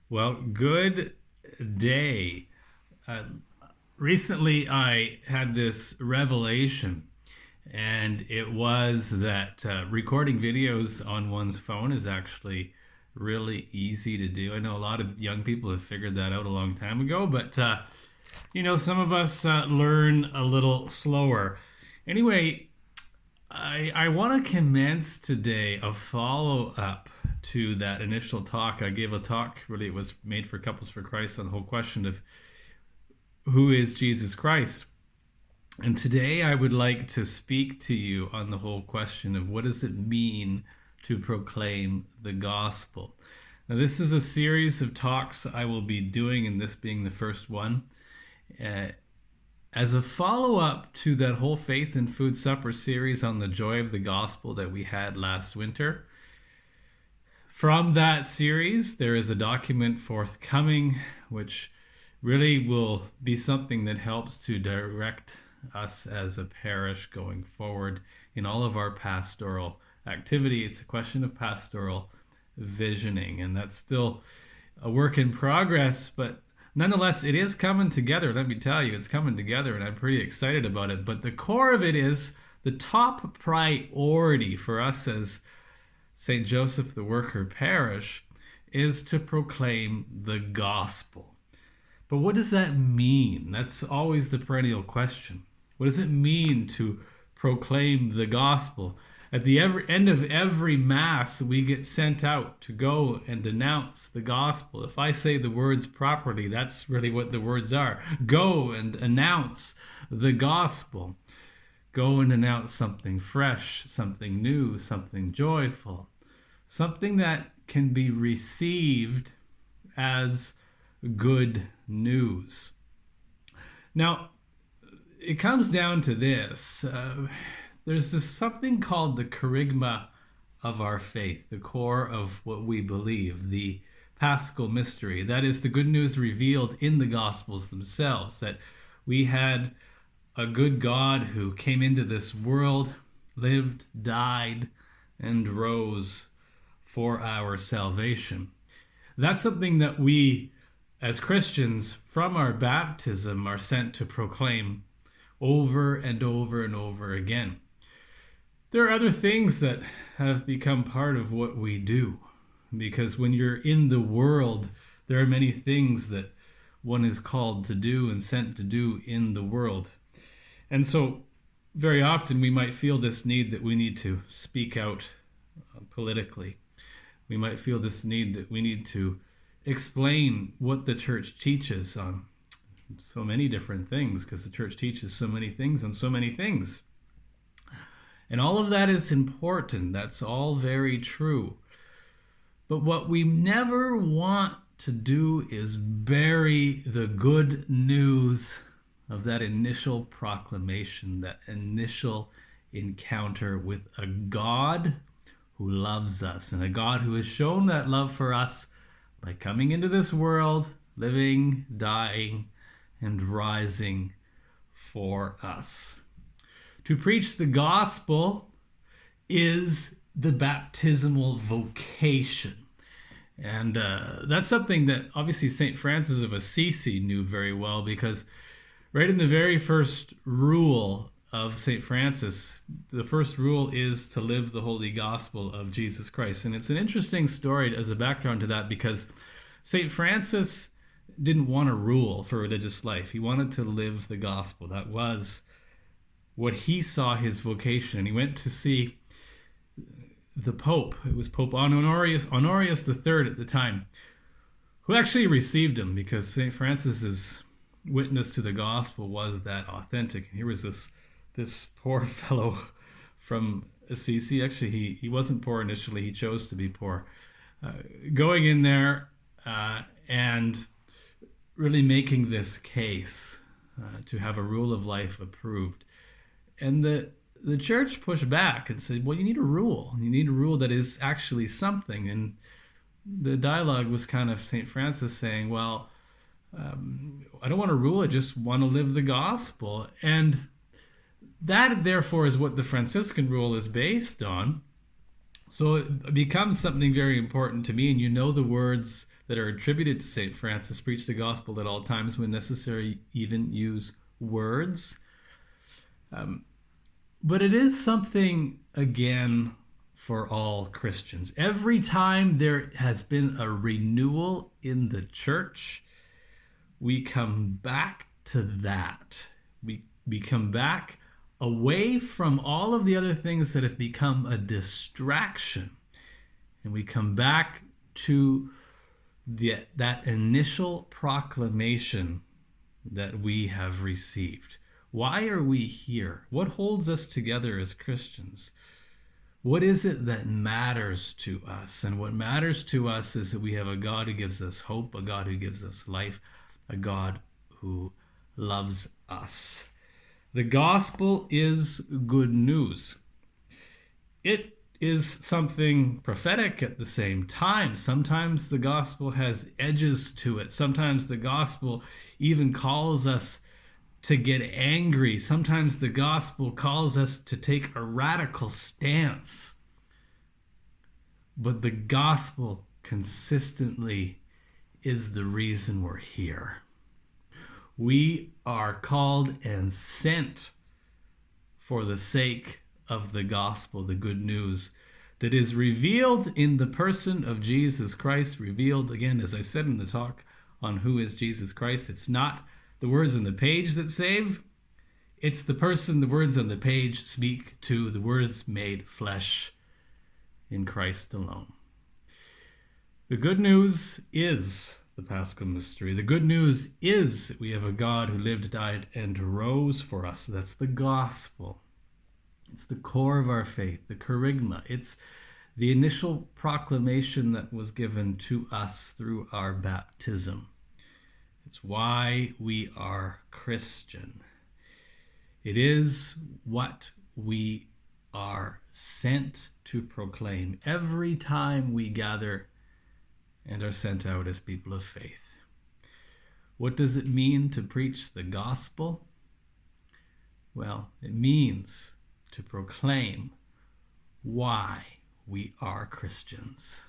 Well, good day. Uh, Recently, I had this revelation, and it was that recording videos on one's phone is actually really easy to do. I know a lot of young people have figured that out a long time ago, but some of us learn a little slower. Anyway, I want to commence today a follow up to that initial talk. I gave a talk, really, it was made for Couples for Christ, on the whole question of who is Jesus Christ. And today I would like to speak to you on the whole question of what does it mean to proclaim the gospel. Now, this is a series of talks I will be doing, and this being the first one. Uh, as a follow up to that whole Faith and Food Supper series on the joy of the gospel that we had last winter, from that series, there is a document forthcoming which really will be something that helps to direct us as a parish going forward in all of our pastoral activity. It's a question of pastoral visioning, and that's still a work in progress, but nonetheless, it is coming together. Let me tell you, it's coming together, and I'm pretty excited about it. But the core of it is the top priority for us as St. Joseph the Worker Parish is to proclaim the gospel. But what does that mean? That's always the perennial question. What does it mean to proclaim the gospel? At the end of every Mass, we get sent out to go and announce the gospel. If I say the words properly, that's really what the words are. Go and announce the gospel. Go and announce something fresh, something new, something joyful, something that can be received as good news. Now, it comes down to this. There's this something called the kerygma of our faith, the core of what we believe, the Paschal mystery. That is the good news revealed in the Gospels themselves, that we had a good God who came into this world, lived, died, and rose for our salvation. That's something that we, as Christians, from our baptism, are sent to proclaim over and over and over again. There are other things that have become part of what we do, because when you're in the world, there are many things that one is called to do and sent to do in the world. And so very often we might feel this need that we need to speak out politically. We might feel this need that we need to explain what the church teaches on so many different things, because the church teaches so many things on so many things. And all of that is important. That's all very true. But what we never want to do is bury the good news of that initial proclamation, that initial encounter with a God who loves us, and a God who has shown that love for us by coming into this world, living, dying, and rising for us. To preach the gospel is the baptismal vocation. And that's something that obviously St. Francis of Assisi knew very well, because right in the very first rule of St. Francis, the first rule is to live the holy gospel of Jesus Christ. And it's an interesting story as a background to that, because St. Francis didn't want to rule for religious life. He wanted to live the gospel. That was what he saw his vocation. And he went to see the Pope. It was Pope Honorius III at the time, who actually received him, because St. Francis's witness to the gospel was that authentic. Here was this poor fellow from Assisi. Actually, he wasn't poor initially. He chose to be poor. Going in there and really making this case to have a rule of life approved. And the church pushed back and said, well, you need a rule. You need a rule that is actually something. And the dialogue was kind of St. Francis saying, well, I don't want to rule, I just want to live the gospel. And that, therefore, is what the Franciscan rule is based on. So it becomes something very important to me. And you know the words that are attributed to St. Francis: preach the gospel at all times, when necessary, even use words. But it is something, again, for all Christians. Every time there has been a renewal in the church, we come back to that. We come back away from all of the other things that have become a distraction. And we come back to that initial proclamation that we have received. Why are we here? What holds us together as Christians? What is it that matters to us? And what matters to us is that we have a God who gives us hope, a God who gives us life, a God who loves us. The gospel is good news. It is something prophetic at the same time. Sometimes the gospel has edges to it. Sometimes the gospel even calls us to get angry. Sometimes the gospel calls us to take a radical stance. But the gospel consistently is the reason we're here. We are called and sent for the sake of the gospel, the good news that is revealed in the person of Jesus Christ. Revealed, again, as I said in the talk on who is Jesus Christ, it's not the words on the page that save. It's the person the words on the page speak to, the words made flesh in Christ alone. The good news is the Paschal mystery. The good news is that we have a God who lived, died, and rose for us. That's the gospel. It's the core of our faith, the kerygma. It's the initial proclamation that was given to us through our baptism. It's why we are Christian. It is what we are sent to proclaim every time we gather and are sent out as people of faith. What does it mean to preach the gospel? Well, it means to proclaim why we are Christians.